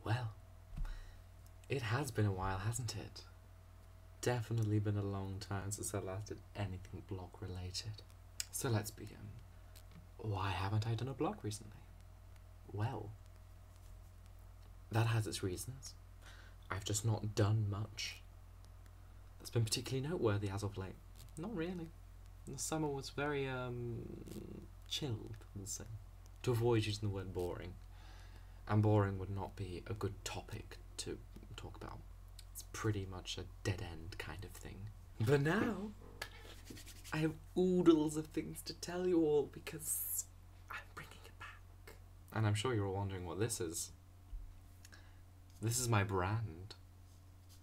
Well, it has been a while, hasn't it? Definitely been a long time since I last did anything blog related. So let's begin. Why haven't I done a blog recently? Well, that has its reasons. I've just not done much that's been particularly noteworthy as of late. Not really. The summer was very chilled, we'll say. To avoid using the word boring. And boring would not be a good topic to talk about. It's pretty much a dead-end kind of thing. But now, I have oodles of things to tell you all because I'm bringing it back. And I'm sure you're all wondering what this is. This is my brand.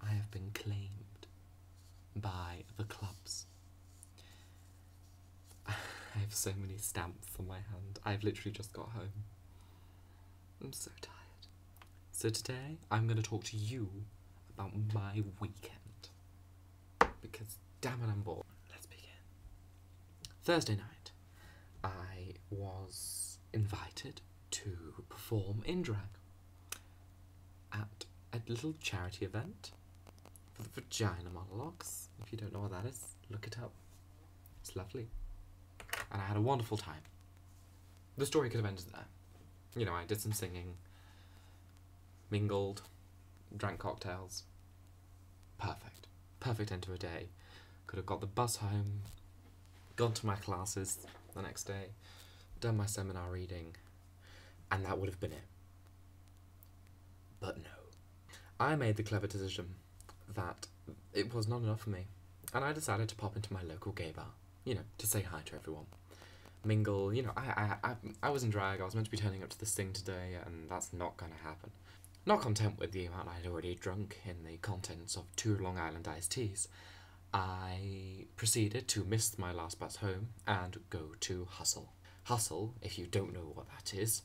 I have been claimed by the clubs. I have so many stamps on my hand. I've literally just got home. I'm so tired. So today, I'm going to talk to you about my weekend. Because, damn it, I'm bored. Let's begin. Thursday night, I was invited to perform in drag at a little charity event for the Vagina Monologues. If you don't know what that is, look it up. It's lovely. And I had a wonderful time. The story could have ended there. You know, I did some singing, mingled, drank cocktails. Perfect. Perfect end to a day. Could have got the bus home, gone to my classes the next day, done my seminar reading, and that would have been it. But no. I made the clever decision that it was not enough for me, and I decided to pop into my local gay bar, you know, to say hi to everyone. Mingle, you know, I was in drag, I was meant to be turning up to this thing today, and that's not going to happen. Not content with the amount I'd already drunk in the contents of 2 Long Island iced teas, I proceeded to miss my last bus home and go to Hustle. Hustle, if you don't know what that is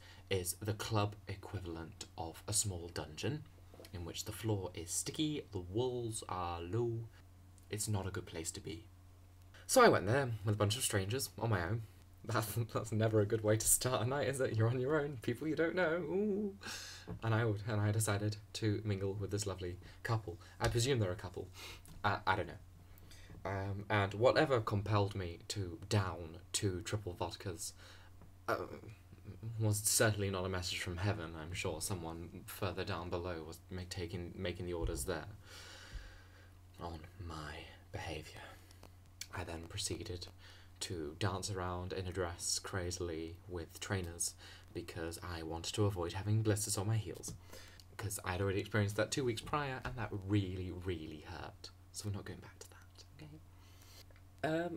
the club equivalent of a small dungeon, in which the floor is sticky, the walls are low. It's not a good place to be. So I went there with a bunch of strangers on my own. That's never a good way to start a night, is it? You're on your own, people you don't know. Ooh. And I decided to mingle with this lovely couple. I presume they're a couple. I don't know. And whatever compelled me to down 2 triple vodkas was certainly not a message from heaven. I'm sure someone further down below was making the orders there on my behaviour. I then proceeded to dance around in a dress crazily with trainers because I wanted to avoid having blisters on my heels. Because I'd already experienced that 2 weeks prior and that really, really hurt. So we're not going back to that, okay?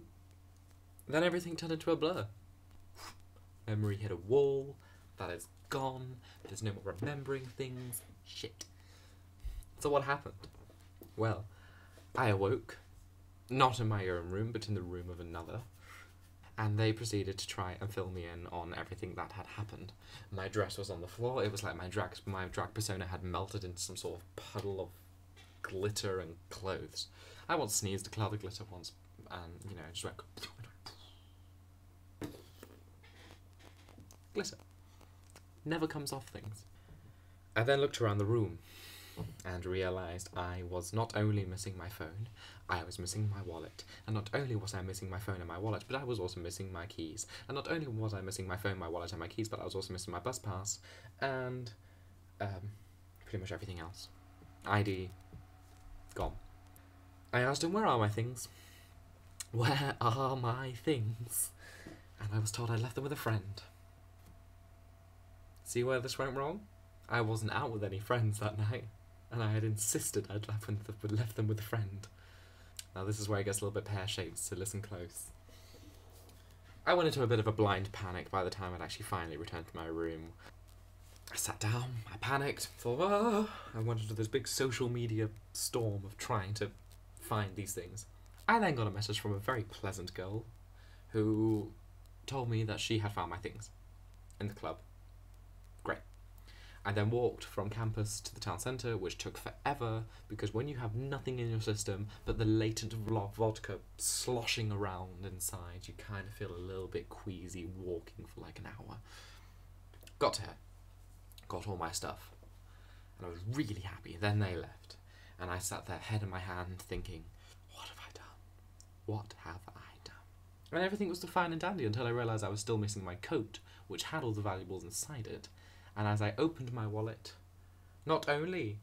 Then everything turned into a blur. Memory hit a wall. That is gone. There's no more remembering things. Shit. So what happened? Well, I awoke. Not in my own room, but in the room of another. And they proceeded to try and fill me in on everything that had happened. My dress was on the floor. It was like my drag persona had melted into some sort of puddle of glitter and clothes. I once sneezed a cloud of glitter once, and, you know, just went... glitter. Never comes off things. I then looked around the room and realised I was not only missing my phone, I was missing my wallet. And not only was I missing my phone and my wallet, but I was also missing my keys. And not only was I missing my phone, my wallet and my keys, but I was also missing my bus pass and pretty much everything else. ID, gone. I asked him, where are my things? Where are my things? And I was told I left them with a friend. See where this went wrong? I wasn't out with any friends that night, and I had insisted I'd left them with a friend. Now this is where it gets a little bit pear-shaped, so listen close. I went into a bit of a blind panic by the time I'd actually finally returned to my room. I sat down, I panicked, thought, I went into this big social media storm of trying to find these things. I then got a message from a very pleasant girl who told me that she had found my things in the club. Great. I then walked from campus to the town centre, which took forever, because when you have nothing in your system but the latent vodka sloshing around inside, you kind of feel a little bit queasy walking for like an hour. Got to her. Got all my stuff. and I was really happy. Then they left, and I sat there, head in my hand, thinking, what have I done? What have I done? And everything was still fine and dandy until I realised I was still missing my coat, which had all the valuables inside it. And as I opened my wallet, not only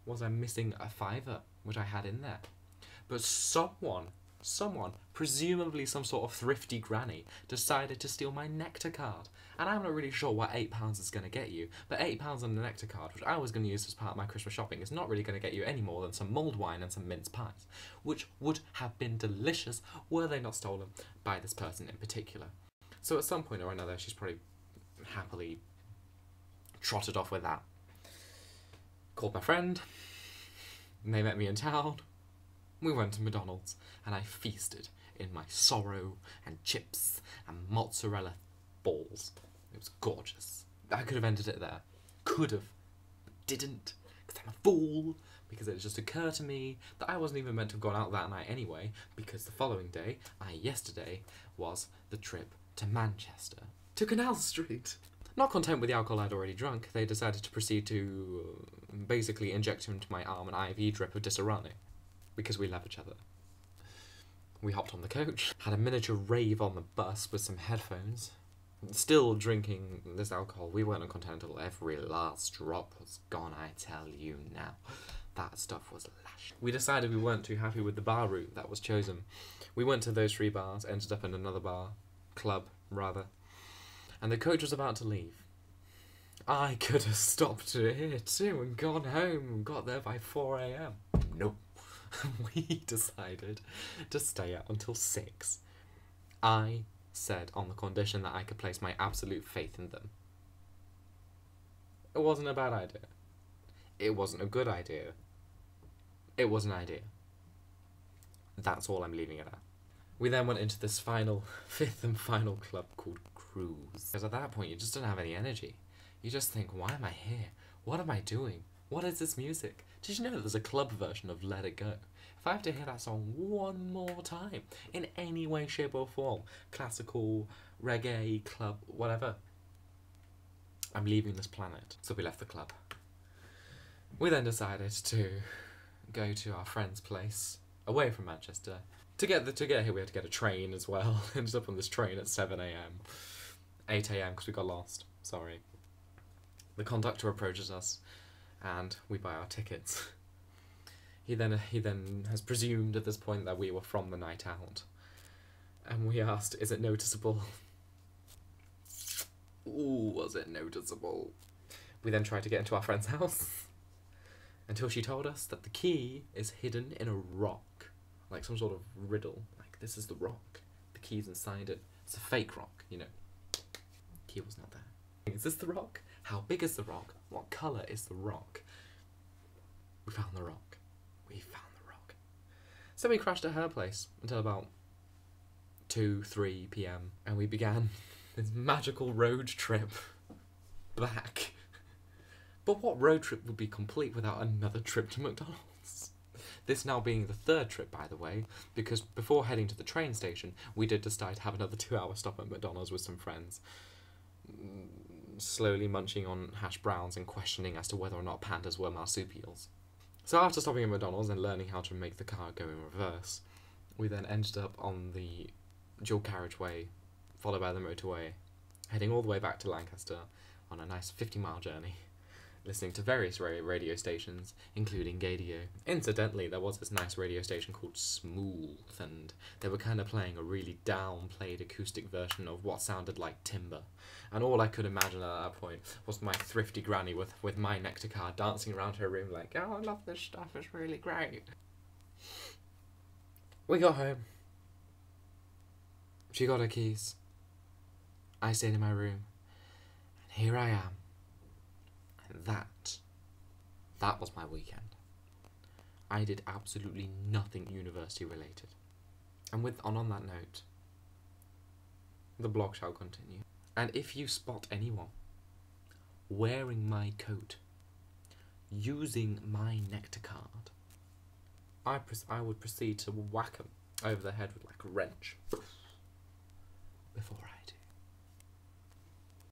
was I missing a £5, which I had in there, but someone, presumably some sort of thrifty granny, decided to steal my Nectar card. And I'm not really sure what £8 is going to get you, but £8 on the Nectar card, which I was going to use as part of my Christmas shopping, is not really going to get you any more than some mulled wine and some mince pies, which would have been delicious were they not stolen by this person in particular. So at some point or another, she's probably happily trotted off with that. Called my friend, and they met me in town. We went to McDonald's, and I feasted in my sorrow and chips and mozzarella balls. It was gorgeous. I could have ended it there. Could have. But didn't. Because I'm a fool. Because it just occurred to me that I wasn't even meant to have gone out that night anyway, because the following day, yesterday, was the trip to Manchester. To Canal Street. Not content with the alcohol I'd already drunk, they decided to proceed to basically inject into my arm an IV drip of Disaronno. Because we love each other. We hopped on the coach, had a miniature rave on the bus with some headphones. Still drinking this alcohol, we weren't content until every last drop was gone, I tell you now. That stuff was lash. We decided we weren't too happy with the bar route that was chosen. We went to those 3 bars, ended up in another bar, club, rather, and the coach was about to leave. I could have stopped here too and gone home and got there by 4 AM. Nope. We decided to stay out until 6. I said on the condition that I could place my absolute faith in them. It wasn't a bad idea. It wasn't a good idea. It was an idea. That's all I'm leaving it at. We then went into this 5th and final club called Cruise. Because at that point you just don't have any energy. You just think, why am I here? What am I doing? What is this music? Did you know that there's a club version of Let It Go? If I have to hear that song one more time, in any way, shape or form, classical, reggae, club, whatever, I'm leaving this planet. So we left the club. We then decided to go to our friend's place, away from Manchester. To get here we had to get a train as well. Ended up on this train at 7 AM. 8 AM because we got lost. Sorry. The conductor approaches us and we buy our tickets. He then has presumed at this point that we were from the night out. And we asked, is it noticeable? Ooh, was it noticeable? We then tried to get into our friend's house until she told us that the key is hidden in a rock. Like some sort of riddle. Like, this is the rock. The key's inside it. It's a fake rock, you know. Key was not there. Is this the rock? How big is the rock? What colour is the rock? We found the rock. We found the rock. So we crashed at her place until about 2, 3 PM. And we began this magical road trip back. But what road trip would be complete without another trip to McDonald's? This now being the 3rd trip, by the way, because before heading to the train station, we did decide to have another 2-hour stop at McDonald's with some friends, slowly munching on hash browns and questioning as to whether or not pandas were marsupials. So after stopping at McDonald's and learning how to make the car go in reverse, we then ended up on the dual carriageway, followed by the motorway, heading all the way back to Lancaster on a nice 50-mile journey, listening to various radio stations, including Gadio. Incidentally, there was this nice radio station called Smooth, and they were kind of playing a really downplayed acoustic version of what sounded like Timber. And all I could imagine at that point was my thrifty granny with my Nectar card dancing around her room like, oh, I love this stuff, it's really great. We got home. She got her keys. I stayed in my room. And here I am. And that was my weekend. I did absolutely nothing university related. And on that note, the blog shall continue. And if you spot anyone wearing my coat, using my Nectar card, I would proceed to whack them over the head with like a wrench before I do.